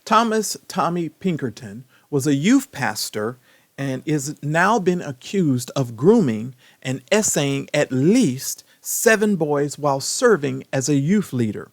Thomas Tommy Pinkerton was a youth pastor and is now been accused of grooming and essaying at least 7 boys while serving as a youth leader.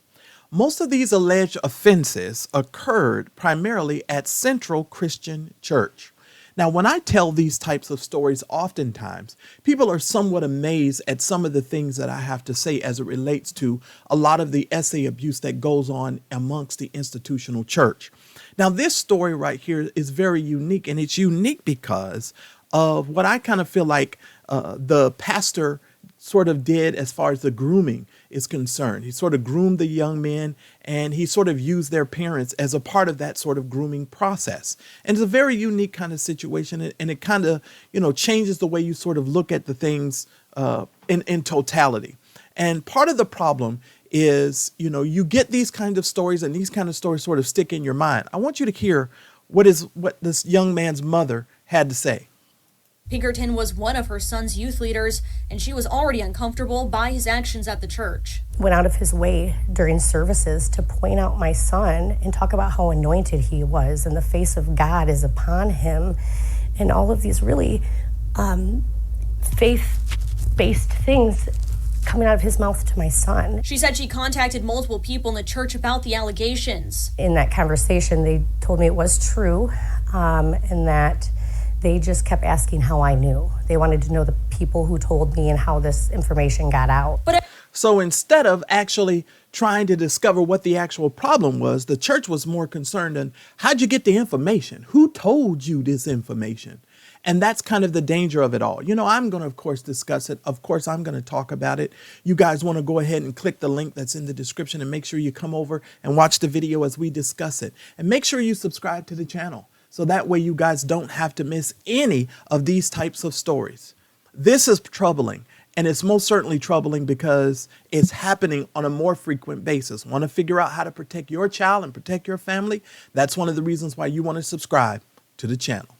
Most of these alleged offenses occurred primarily at Central Christian Church. Now, when I tell these types of stories, oftentimes people are somewhat amazed at some of the things that I have to say as it relates to a lot of the essay abuse that goes on amongst the institutional church. Now, this story right here is very unique, and it's unique because of what I kind of feel like the pastor sort of did as far as the grooming is concerned. He sort of groomed the young men, and he sort of used their parents as a part of that sort of grooming process. And it's a very unique kind of situation, and it kind of, changes the way you sort of look at the things in totality. And part of the problem is, you get these kind of stories, and these kind of stories sort of stick in your mind. I want you to hear what this young man's mother had to say. Pinkerton was one of her son's youth leaders, and she was already uncomfortable by his actions at the church. Went out of his way during services to point out my son and talk about how anointed he was, and the face of God is upon him, and all of these really faith-based things coming out of his mouth to my son. She said she contacted multiple people in the church about the allegations. In that conversation, they told me it was true, and that they just kept asking how I knew. They wanted to know the people who told me and how this information got out. So instead of actually trying to discover what the actual problem was, the church was more concerned in how'd you get the information? Who told you this information? And that's kind of the danger of it all. I'm going to, of course, discuss it. Of course, I'm going to talk about it. You guys want to go ahead and click the link that's in the description and make sure you come over and watch the video as we discuss it. And make sure you subscribe to the channel, so that way you guys don't have to miss any of these types of stories. This is troubling, and it's most certainly troubling because it's happening on a more frequent basis. Want to figure out how to protect your child and protect your family? That's one of the reasons why you want to subscribe to the channel.